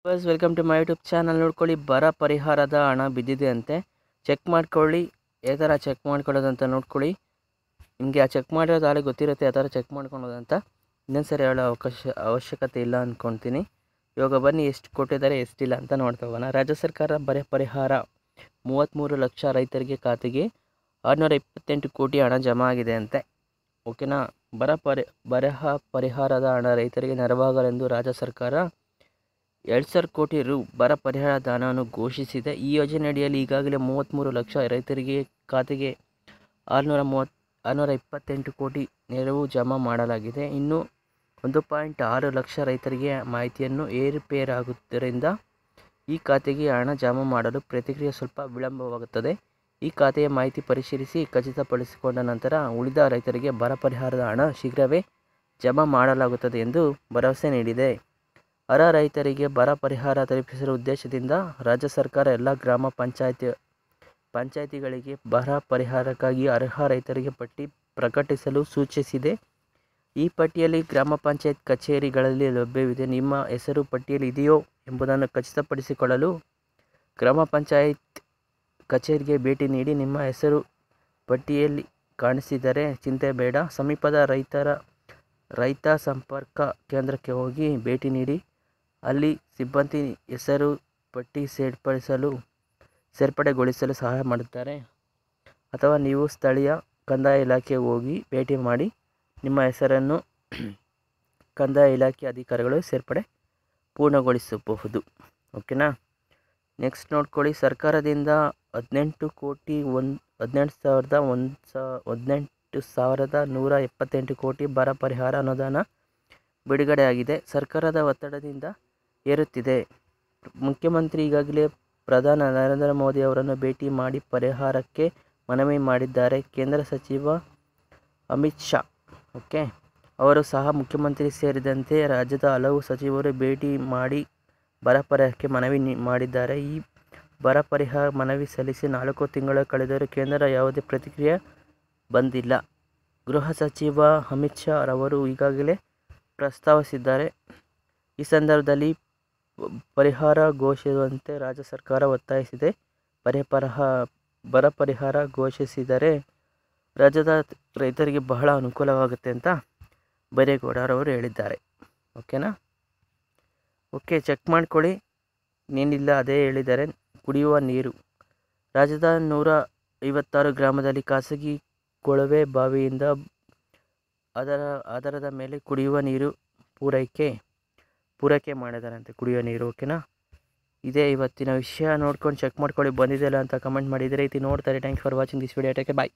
Bus welcome to my YouTube channel. ನೋಡ್ಕೊಳ್ಳಿ, ಬರ ಪರಿಹಾರದ ಹಣ ಬಿದ್ದಿದೆ ಅಂತೆ. ಚೆಕ್ ಮಾಡ್ಕೊಳ್ಳಿ. ಯಾವ ಥರ ಚೆಕ್ ಮಾಡ್ಕೊಳ್ಳೋದಂತ ನೋಡ್ಕೊಳ್ಳಿ. ನಿಮಗೆ ಆ ಚೆಕ್ ಮಾಡಿರೋದು ಆಳೆ ಗೊತ್ತಿರುತ್ತೆ ಯಾವ ಥರ ಚೆಕ್ ಮಾಡ್ಕೊಳೋದಂತ. ಇನ್ನೊಂದು ಸರಿ ಹೇಳೋ ಅವಶ್ಯಕತೆ ಇಲ್ಲ ಅಂದ್ಕೊಳ್ತೀನಿ. ಇವಾಗ ಬನ್ನಿ, ಎಷ್ಟು ಕೊಟ್ಟಿದ್ದಾರೆ ಎಷ್ಟಿಲ್ಲ ಅಂತ ನೋಡ್ತಾ ಹೋಗೋಣ. ರಾಜ್ಯ ಸರ್ಕಾರ ಬರ ಪರಿಹಾರ 33 ಲಕ್ಷ ರೈತರಿಗೆ ಖಾತೆಗೆ 628 ಕೋಟಿ ಹಣ ಜಮಾ ಆಗಿದೆ ಅಂತೆ. ಓಕೆನಾ. ಬರ ಪರಿಹಾರದ ಹಣ ರೈತರಿಗೆ ನೆರವಾಗಲೆಂದು ರಾಜ್ಯ ಸರ್ಕಾರ 2,000 ಕೋಟಿ ರು ಬರ ಪರಿಹಾರದ ಹಣವನ್ನು ಘೋಷಿಸಿದೆ. ಈ ಯೋಜನೆಯಡಿಯಲ್ಲಿ ಈಗಾಗಲೇ 33 ಲಕ್ಷ ರೈತರಿಗೆ ಖಾತೆಗೆ 628 ಕೋಟಿ ನೆರವು ಜಮಾ ಮಾಡಲಾಗಿದೆ. ಇನ್ನು 1.6 ಲಕ್ಷ ರೈತರಿಗೆ ಮಾಹಿತಿಯನ್ನು ಏರುಪೇರಾಗುವುದರಿಂದ ಈ ಖಾತೆಗೆ ಹಣ ಜಮಾ ಮಾಡಲು ಪ್ರಕ್ರಿಯೆ ಸ್ವಲ್ಪ ವಿಳಂಬವಾಗುತ್ತದೆ. ಈ ಖಾತೆಯ ಮಾಹಿತಿ ಪರಿಶೀಲಿಸಿ ಖಚಿತಪಡಿಸಿಕೊಂಡ ನಂತರ ಉಳಿದ ರೈತರಿಗೆ ಬರ ಪರಿಹಾರದ ಹಣ ಶೀಘ್ರವೇ ಜಮಾ ಮಾಡಲಾಗುತ್ತದೆ ಎಂದು ಭರವಸೆ ನೀಡಿದೆ. ಅರ್ಹ ರೈತರಿಗೆ ಬರ ಪರಿಹಾರ ತಲುಪಿಸುವ ಉದ್ದೇಶದಿಂದ ರಾಜ್ಯ ಸರ್ಕಾರ ಎಲ್ಲ ಗ್ರಾಮ ಪಂಚಾಯಿತಿಗಳಿಗೆ ಬರ ಪರಿಹಾರಕ್ಕಾಗಿ ಅರ್ಹ ರೈತರಿಗೆ ಪಟ್ಟಿ ಪ್ರಕಟಿಸಲು ಸೂಚಿಸಿದೆ. ಈ ಪಟ್ಟಿಯಲ್ಲಿ ಗ್ರಾಮ ಪಂಚಾಯತ್ ಕಚೇರಿಗಳಲ್ಲಿ ಲಭ್ಯವಿದೆ. ನಿಮ್ಮ ಹೆಸರು ಪಟ್ಟಿಯಲ್ಲಿ ಇದೆಯೋ ಎಂಬುದನ್ನು ಖಚಿತಪಡಿಸಿಕೊಳ್ಳಲು ಗ್ರಾಮ ಪಂಚಾಯತ್ ಕಚೇರಿಗೆ ಭೇಟಿ ನೀಡಿ. ನಿಮ್ಮ ಹೆಸರು ಪಟ್ಟಿಯಲ್ಲಿ ಕಾಣಿಸಿದರೆ ಚಿಂತೆ ಬೇಡ. ಸಮೀಪದ ರೈತ ಸಂಪರ್ಕ ಕೇಂದ್ರಕ್ಕೆ ಹೋಗಿ ಭೇಟಿ ನೀಡಿ. ಅಲ್ಲಿ ಸಿಬ್ಬಂದಿ ಹೆಸರು ಪಟ್ಟಿ ಸೇರ್ಪಡೆಗೊಳಿಸಲು ಸಹಾಯ ಮಾಡುತ್ತಾರೆ. ಅಥವಾ ನೀವು ಸ್ಥಳೀಯ ಕಂದಾಯ ಇಲಾಖೆಗೆ ಹೋಗಿ ಭೇಟಿ ಮಾಡಿ ನಿಮ್ಮ ಹೆಸರನ್ನು ಕಂದಾಯ ಇಲಾಖೆ ಅಧಿಕಾರಿಗಳು ಸೇರ್ಪಡೆ ಪೂರ್ಣಗೊಳಿಸಬಹುದು. ಓಕೆನಾ. ನೆಕ್ಸ್ಟ್ ನೋಡ್ಕೊಳ್ಳಿ, ಸರ್ಕಾರದಿಂದ 18,178 ಕೋಟಿ ಬರ ಪರಿಹಾರ ಅನುದಾನ ಬಿಡುಗಡೆಯಾಗಿದೆ. ಸರ್ಕಾರದ ಒತ್ತಡದಿಂದ ಏರುತ್ತಿದೆ. ಮುಖ್ಯಮಂತ್ರಿ ಈಗಾಗಲೇ ಪ್ರಧಾನಿ ನರೇಂದ್ರ ಮೋದಿ ಅವರನ್ನು ಭೇಟಿ ಮಾಡಿ ಪರಿಹಾರಕ್ಕೆ ಮನವಿ ಮಾಡಿದ್ದಾರೆ. ಕೇಂದ್ರ ಸಚಿವ ಅಮಿತ್ ಶಾ ಅವರು ಸಹ ಮುಖ್ಯಮಂತ್ರಿ ಸೇರಿದಂತೆ ರಾಜ್ಯದ ಹಲವು ಸಚಿವರು ಭೇಟಿ ಮಾಡಿ ಬರ ಪರಿಹಾರಕ್ಕೆ ಮನವಿ ಮಾಡಿದ್ದಾರೆ. ಈ ಬರ ಪರಿಹಾರ ಮನವಿ ಸಲ್ಲಿಸಿ 4 ತಿಂಗಳು ಕಳೆದರೂ ಕೇಂದ್ರ ಯಾವುದೇ ಪ್ರತಿಕ್ರಿಯೆ ಬಂದಿಲ್ಲ. ಗೃಹ ಸಚಿವ ಅಮಿತ್ ಶಾ ರವರು ಈಗಾಗಲೇ ಪ್ರಸ್ತಾವಿಸಿದ್ದಾರೆ. ಈ ಸಂದರ್ಭದಲ್ಲಿ ಪರಿಹಾರ ಘೋಷಿಸುವಂತೆ ರಾಜ್ಯ ಸರ್ಕಾರ ಒತ್ತಾಯಿಸಿದೆ. ಬರ ಪರಿಹಾರ ಘೋಷಿಸಿದರೆ ರಾಜ್ಯದ ರೈತರಿಗೆ ಬಹಳ ಅನುಕೂಲವಾಗುತ್ತೆ ಅಂತ ಬೈರೇಗೌಡರವರು ಹೇಳಿದ್ದಾರೆ. ಓಕೆನಾ. ಚೆಕ್ ಮಾಡ್ಕೊಳ್ಳಿ. ಏನಿಲ್ಲ ಅದೇ ಹೇಳಿದ್ದಾರೆ. ಕುಡಿಯುವ ನೀರು. ರಾಜ್ಯದ 156 ಗ್ರಾಮದಲ್ಲಿ ಖಾಸಗಿ ಕೊಳವೆ ಬಾವಿಯಿಂದ ಆಧಾರದ ಮೇಲೆ ಕುಡಿಯುವ ನೀರು ಪೂರೈಕೆ ಮಾಡಿದಾರಂತೆ. ಕುಡಿಯುವ ನೀರು. ಓಕೆನಾ. ಇದೇ ಇವತ್ತಿನ ವಿಷಯ. ನೋಡ್ಕೊಂಡು ಚೆಕ್ ಮಾಡ್ಕೊಳ್ಳಿ ಬಂದಿದೆಯಲ್ಲ ಅಂತ ಕಮೆಂಟ್ ಮಾಡಿ. ಇದೇ ರೀತಿ ನೋಡ್ತಾರೆ. Thanks for watching this video. Take care. Bye.